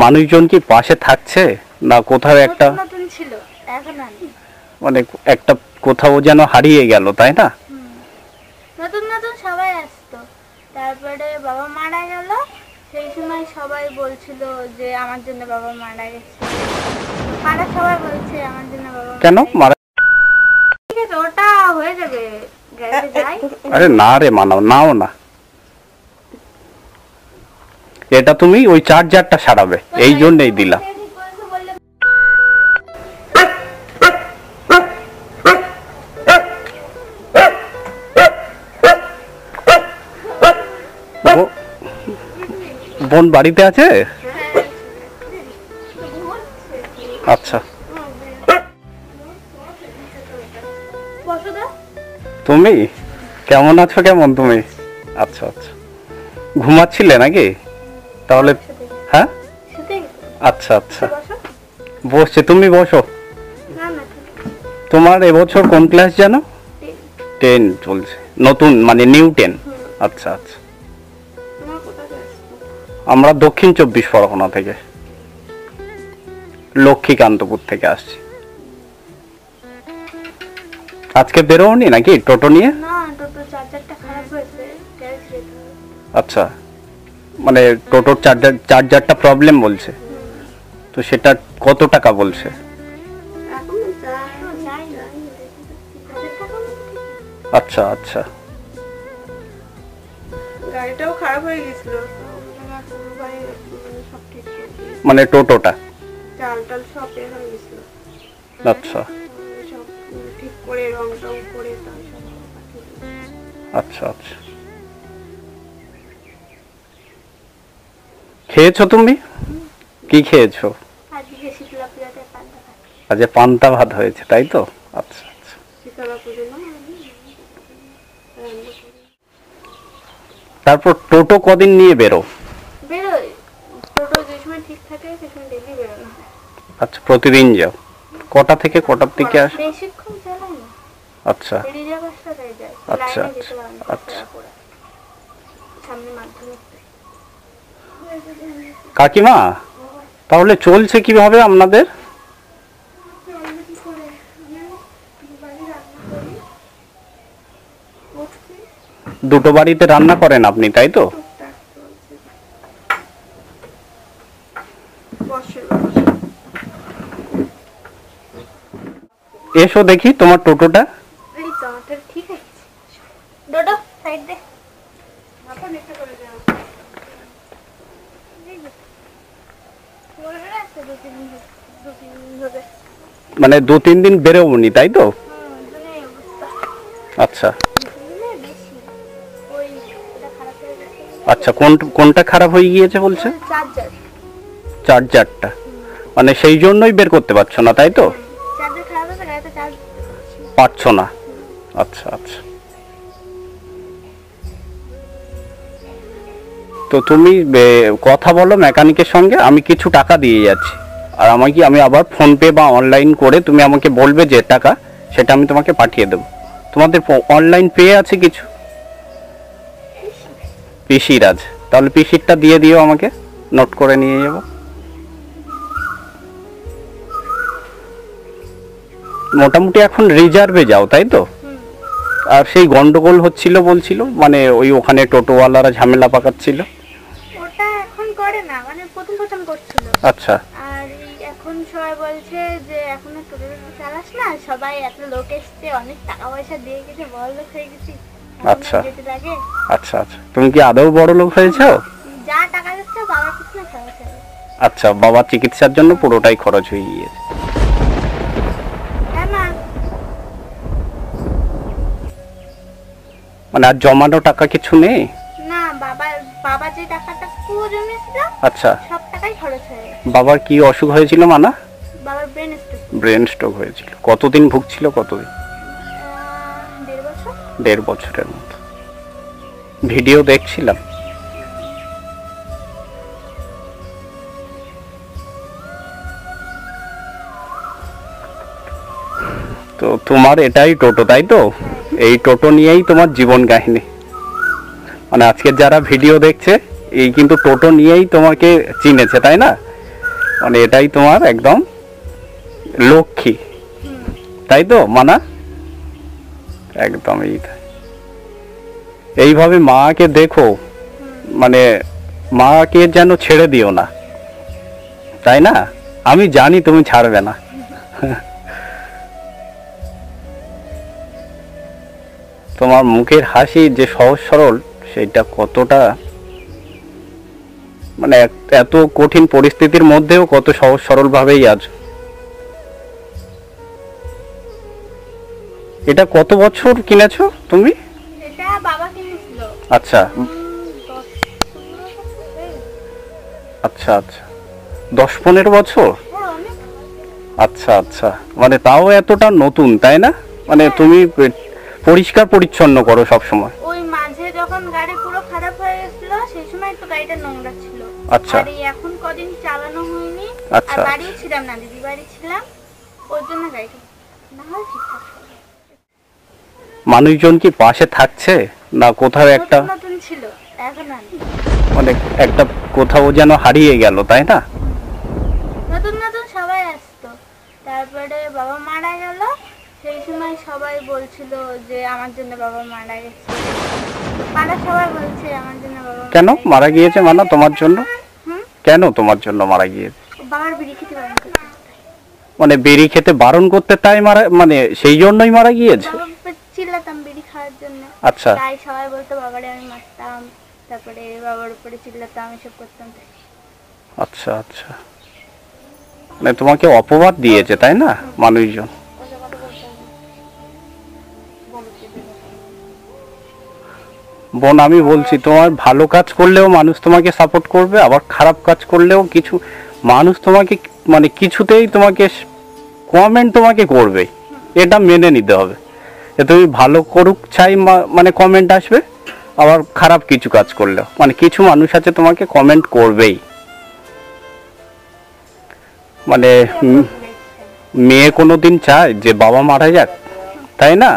মানুষজন কি পাশে থাকছে না কোথাও একটা নতুন ছিল এখন আর নেই। মানে একটা কোথাও যেন হারিয়ে গেল, তাই না? নতুন নতুন সবাই আসতো, তারপরে বাবা মারা গেল। সেই সময় সবাই বলছিল যে আমার জন্য বাবা মারা গেছে, পাড়া সবাই বলছে আমার জন্য বাবা কেন মারা? ঠিক আছে, ওটা হয়ে যাবে, গ্যারেজে যাই। আরে না রে, মানাও নাও না, এটা তুমি ওই চার্জারটা সারাবে, এই জন্যই দিলাম। বোন বাড়িতে আছে? আচ্ছা, তুমি কেমন আছো? কেমন তুমি? আচ্ছা আচ্ছা, ঘুমাচ্ছিলে নাকি তাহলে? হ্যাঁ, আচ্ছা আচ্ছা, বসছে, তুমি বসো। তোমার এবছর কোন ক্লাস জানো? 10 চলছে, নতুন মানে নিউ 10। আচ্ছা আচ্ছা, আমরা দক্ষিণ 24 পরগনা থেকে, লক্ষ্মীকান্তপুর থেকে আসছি। আজকে বেরোনি নাকি টোটো নিয়ে? না, টোটো চার্জারটা খারাপ হয়েছে, গ্যারেজ যেতে হবে। আচ্ছা, মানে টোটোর চার্জারটা প্রবলেম বলছে, তো সেটা কত টাকা বলছে? আচ্ছা আচ্ছা, গাড়িটাও খারাপ হয়ে গেছিল, মানে টোটোটা চাল টাল সব বের হয়ে গেছিল। আচ্ছা সব ঠিক করে রং টং করে আচ্ছা আচ্ছা, খেয়েছো তুমি? কি খেয়েছো? আজকে শীতলা পূজাতে পান্তা ভাত। আজ পান্তা ভাত হয়েছে, তাই তো? আচ্ছা আচ্ছা, শীতলা পুজো না, তারপর টোটো কদিন নিয়ে বেরো? বেরোই, টোটো যে সময় ঠিক থাকে সে সময় ডেলি বেরোনো হয়। আচ্ছা, প্রতিদিন যাও? কটা থেকে কটার দিকে আস? বেশিক্ষণ চালাই না, আচ্ছা রিজার্ভ রাস্তায় যাই, আচ্ছা লাইনে যেতে পারি না, আচ্ছা, সামনে মাধ্যমিক। কাকিমা তাহলে চলছে কিভাবে আপনাদের? দুটো বাড়িতে রান্না করেন আপনি, তাই তো? এসো দেখি তোমার টোটোটা। এই তো আমাদের ঠিক আছে, ডোডো সাইড দে। মানে 2-3 দিন বেরোবনি, তাই তো? আচ্ছা আচ্ছা, কোনটা খারাপ হয়ে গিয়েছে বলছে? চার্জারটা, মানে সেই জন্যই বের করতে পারছো না, তাই তো? পারছো না, আচ্ছা আচ্ছা। তো তুমি কথা বলো মেকানিকের সঙ্গে, আমি কিছু টাকা দিয়ে যাচ্ছি, আর আমি আবার ফোনপে বা অনলাইন করে তুমি আমাকে বলবে যে টাকা, সেটা আমি তোমাকে পাঠিয়ে দেবো। তোমাদের অনলাইন পে আছে কিছু? পিসির আছে, তাহলে পিসিরটা দিয়ে দিও আমাকে, নোট করে নিয়ে যাব। মোটামুটি এখন রিজার্ভে যাও, তাই তো? আর সেই গন্ডগোল হচ্ছিল বলছিল, মানে ওখানে টোটোওয়ালারা ঝামেলা পাকাচ্ছিল। ওটা এখন করে না, মানে প্রথম করছিল। আচ্ছা, আর এখন সবাই বলছে যে এখন টোটো চালাস না, সবাই এত লোক এসছে, অনেক টাকা পয়সা দিয়ে গেছে, বড় লোক হয়ে গেছি। আচ্ছা আচ্ছা আচ্ছা, তুমি কি আদৌ বড় লোক হয়েছো? যা টাকা দিচ্ছে বাবার পিছনে খরচ হবে। আচ্ছা, বাবার চিকিৎসার জন্য পুরোটাই খরচ হয়ে গিয়েছে। মানে আর জমানো টাকা কিছু নেই? না, বাবা যে টাকাটা পুরো জমিয়েছিল, আচ্ছা, সব টাকাই খরচ হয়ে গেছে। বাবার কি অসুখ হয়েছিল? মানা বাবার ব্রেন স্ট্রোক হয়েছিল। কতদিন ভুগছিল? কতদিন? 1.5 বছর। 1.5 বছরের মতো। ভিডিও দেখছিলাম। তো তোমার এটাই টোটো, তাই তো? এই টোটো নিয়েই তোমার জীবন কাহিনী। মানে আজকে যারা ভিডিও দেখছে, এই কিন্তু টোটো নিয়েই তোমাকে চিনেছে, তাই না? মানে এটাই তোমার একদম লক্ষ্মী, তাই তো মানা? একদম এইভাবে মাকে দেখো, মানে মাকে যেন ছেড়ে দিও না, তাই না? আমি জানি তুমি ছাড়বে না। তোমার মুখের হাসি যে সহজ সরল, সেটা কতটা মানে এত কঠিন পরিস্থিতির মধ্যেও কত সহজ সরল ভাবেই আছো। এটা কত বছর কিনেছো তুমি? এটা বাবা কিনেছিল। আচ্ছা 10-15 বছর হয়ে গেছে। আচ্ছা আচ্ছা, 10-15 বছর। হ্যাঁ, অনেক। আচ্ছা আচ্ছা, মানে তাও এতটা নতুন, তাই না? মানে তুমি পরিষ্কার পরিচ্ছন্ন করো সব সময়। ওই মাঝে যখন গাড়ি পুরো খারাপ হয়ে গেছিল সেই সময় তো গাড়িটা নোংরা ছিল। আচ্ছা। আর এই এখন কদিন চালানো হয়নি। আচ্ছা। আর বাড়ি ছিলাম না, দিদি বাড়ি ছিলাম, ওর জন্য গাড়িটা না হয় ঠিকঠাক ছিল। মানুষজন কি পাশে থাকছে না কোথাও একটা নতুন নতুন ছিল, এখন আর নেই। মানে একটা কোথাও যেন হারিয়ে গেল, তাই না? নতুন নতুন সবাই আসতো, তারপরে বাবা মারা গেল, সেই সময় সবাই বলছিল যে আমার জন্য বাবা মারা গেছে। পাড়া সবাই বলছে আমার জন্য বাবা কেন মারা গিয়েছে? মানা তোমার জন্য? হুম? কেন তোমার জন্য মারা গিয়েছে? বাবার বিড়ি খেতে বারণ করতে। মানে বিড়ি খেতে বারণ করতে তাই মারা, মানে সেই জন্যই মারা গিয়েছে? বাবা চিল্লাতাম বিড়ি খাওয়ার জন্য। আচ্ছা তাই সবাই বলতো বাবারে আমি মারতাম, তারপরে বাবার উপরে চিল্লাতাম, এসব করতাম। আচ্ছা আচ্ছা, মানে তোমাকে অপবাদ দিয়েছে, তাই না মানুষজন? বোন আমি বলছি, তোমার ভালো কাজ করলেও মানুষ তোমাকে সাপোর্ট করবে, আবার খারাপ কাজ করলেও কিছু মানুষ তোমাকে মানে কিছুতেই তোমাকে কমেন্ট তোমাকে করবে, এটা মেনে নিতে হবে। যে তুমি ভালো করুক চাই মানে কমেন্ট আসবে, আবার খারাপ কিছু কাজ করলেও মানে কিছু মানুষ আছে তোমাকে কমেন্ট করবেই। মানে মেয়ে কোনোদিন চায় যে বাবা মারা যাক, তাই না?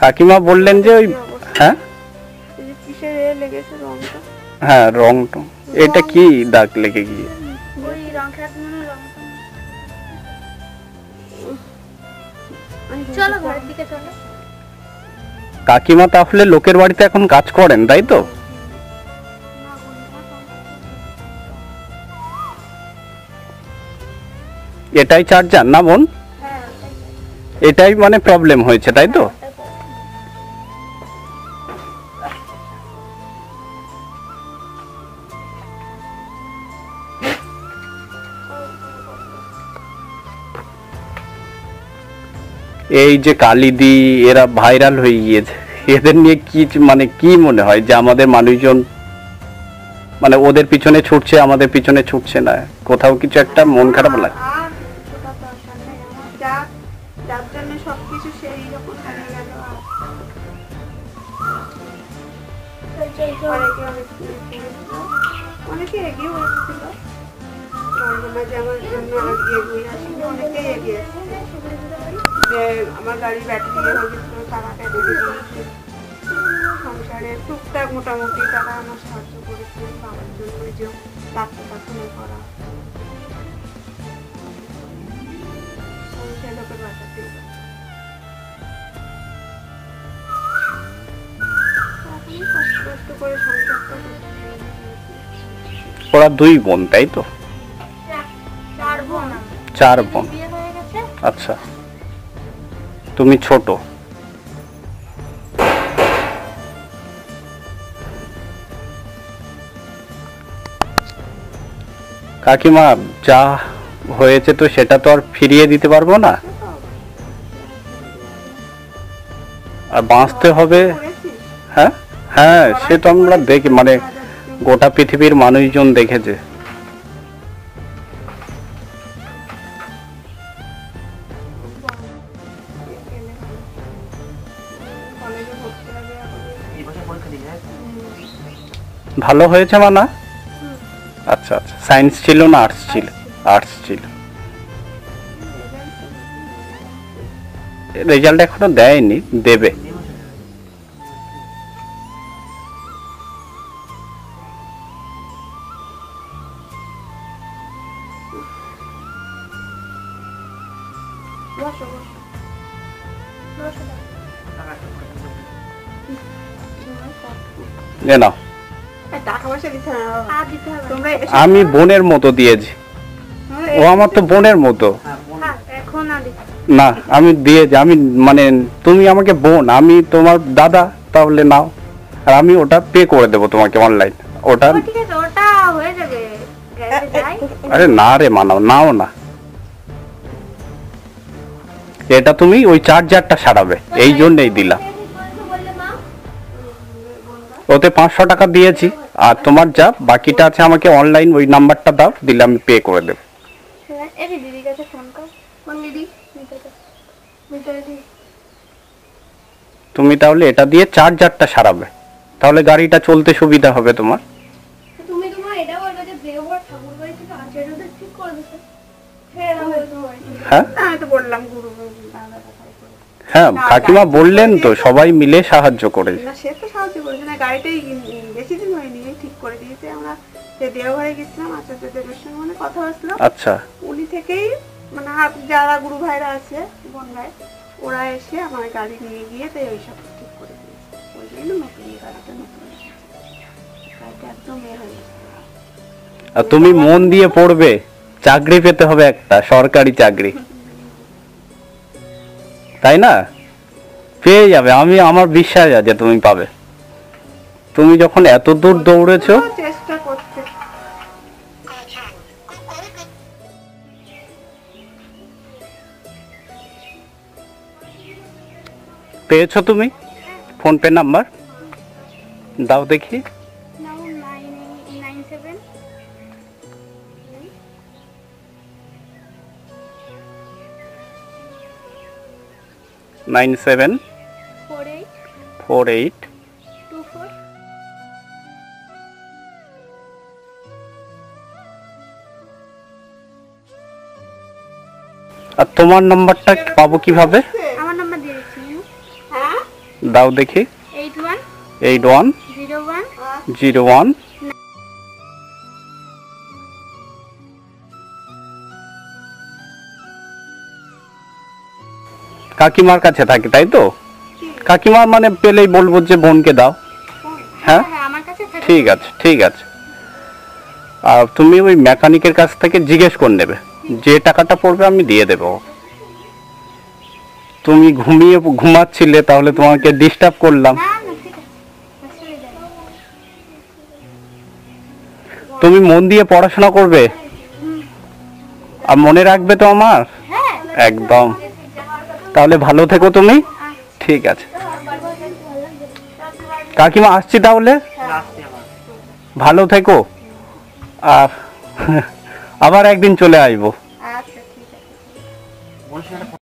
কাকিমা বললেন যে ওই, হ্যাঁ এই যে কিসের লেগেছে রংটা? হ্যাঁ রং টং, এটা কি দাগ লেগে গিয়ে? ওই রং খেলাধুলো রং। চলো ঘরের দিকে চলো। কাকিমা তাহলে লোকের বাড়িতে এখন কাজ করেন, তাই তো? এটাই চার্জার না বোন? হ্যাঁ, এটাই মানে প্রবলেম হয়েছে, তাই তো? এই যে কালিদি এরা ভাইরাল হয়ে গিয়েছে, এদের নিয়ে কি মানে কি মনে হয় যে আমাদের মানুষজন মানে ওদের পিছনে ছুটছে, আমাদের পিছনে ছুটছে না? কোথাও কিছু একটা মন খারাপ লাগে। আর ওটা তো আশা নেই আমার, যার জন্য সবকিছু সেই রকম হয়ে গেল। আর অনেকে এগিয়ে এসেছিল, মাঝে আমার জন্য এগিয়ে আসছিল, অনেকেই এগিয়ে এসেছিল যে আমার গাড়ির ব্যাটারি হয়ে গেছিল, টাকাটা দিয়ে দিয়েছে। সংসারে টুকটাক মোটামুটি টাকা আমার সাহায্য করেছে বাবার জন্য, যে ডাক্তার দেখানো করা, সংসার লোকের বাঁচাতে। কষ্ট করে সংসারটা ওরা দুই বোন, তাই তো? 4 বোন আমরা। 4 বোন। বিয়ে হয়ে গেছে। আচ্ছা, তুমি ছোট। কাকিমা যা হয়েছে তো সেটা তো আর ফিরিয়ে দিতে পারবো না, আর বাঁচতে হবে। করেছিস। হ্যাঁ হ্যাঁ, সে তো আমরা দেখি, মানে গোটা পৃথিবীর মানুষজন দেখেছে। কলেজে ভর্তি হবে এখন। ভালো হয়েছে মানা? আচ্ছা আচ্ছা, সায়েন্স ছিল না আর্টস ছিল? আর্টস ছিল। রেজাল্ট এখনো দেয়নি, দেবে। বসো বসো বসো যে নাও, টাকা পয়সা দিতে হবে না বাবা। আর দিতে হবে না। তোমরা আমি বোনের মতো দিয়েছি, ও আমার তো বোনের মতো। থাক, এখন আর দিতে হবে না আমি দিয়েছি, আমি মানে তুমি আমাকে বোন, আমি তোমার দাদা, তাহলে নাও। আর আমি ওটা পে করে দেবো তোমাকে অনলাইন ওটা। না। ঠিক আছে, ওটা হয়ে যাবে গ্যারেজে যাই। আরে না রে মানাও, নাও না, এটা তুমি ওই চার্জারটা সারাবে, এই জন্যই দিলাম। ওতে 500 টাকা দিয়েছি, আর তোমার যা বাকিটা আছে আমাকে অনলাইন ওই নাম্বারটা দাও, দিলে আমি পে করে দেবো। এই যে দিদির কাছে ফোন কর। কোন দিদি? মিটার দি। তুমি তাহলে এটা দিয়ে চার্জারটা সারাবে, তাহলে গাড়িটা চলতে সুবিধা হবে তোমার। তুমি তোমার এটা বলবে যে দেওঘর ঠাকুর বাড়ি থেকে আছে, এটা ঠিক করে দিতে। হ্যাঁ হ্যাঁ আমি তো বললাম গুরু দাদা কোথায় করে। হ্যাঁ, কাকিমা বললেন তো সবাই মিলে সাহায্য করে। না সে তো সাহায্য করেছে না, গাড়িটাই বেশি দিন হয়নি, এই ঠিক করে দিয়েছে। আমরা যে দেওঘরে গেছিলাম আচার্য দেবের সঙ্গে মানে কথা হয়েছিল, আচ্ছা উনি থেকেই মানে যারা গুরু ভাইরা আছে বোন ভাই, ওরা এসে আমার গাড়ি নিয়ে গিয়ে তাই ওই সব ঠিক করে দিয়েছে। ওই জন্য নতুন এই গাড়িটা নতুন এসেছে। গাড়িটা একদম এ হয়ে গেছে। আর তুমি মন দিয়ে পড়বে, চাকরি পেতে হবে একটা সরকারি চাকরি, তাই না? পেয়ে যাবে, আমি আমার বিশ্বাস আছে তুমি পাবে। তুমি যখন এত দূর দৌড়েছো, চেষ্টা করছে। পেয়েছো তুমি? ফোন পে নাম্বার দাও দেখি। নাও 997 97 48 48 24 আর তোমার নাম্বারটা পাবো কিভাবে? আমার নাম্বার দিয়ে দিচ্ছি। হ্যাঁ দাও দেখি। 81 81 01 01 কাকিমার কাছে থাকে তাই তো? কাকিমা মানে পেলেই বলবো যে বোনকে দাও। হ্যাঁ হ্যাঁ আমার কাছে থাকে। ঠিক আছে ঠিক আছে। আর তুমি ওই মেকানিকের কাছ থেকে জিজ্ঞেস করে নেবে, যে টাকাটা পড়বে আমি দিয়ে দেবো। তুমি ঘুমাচ্ছিলে, তাহলে তোমাকে ডিস্টার্ব করলাম। না না ঠিক আছে, অসুবিধা নেই। তুমি মন দিয়ে পড়াশোনা করবে, আর মনে রাখবে তো আমার। হ্যাঁ একদম। তাহলে ভালো থেকো তুমি। ঠিক আছে কাকিমা, আসছি তাহলে। ভালো থেকো, আর আবার একদিন চলে আসবো।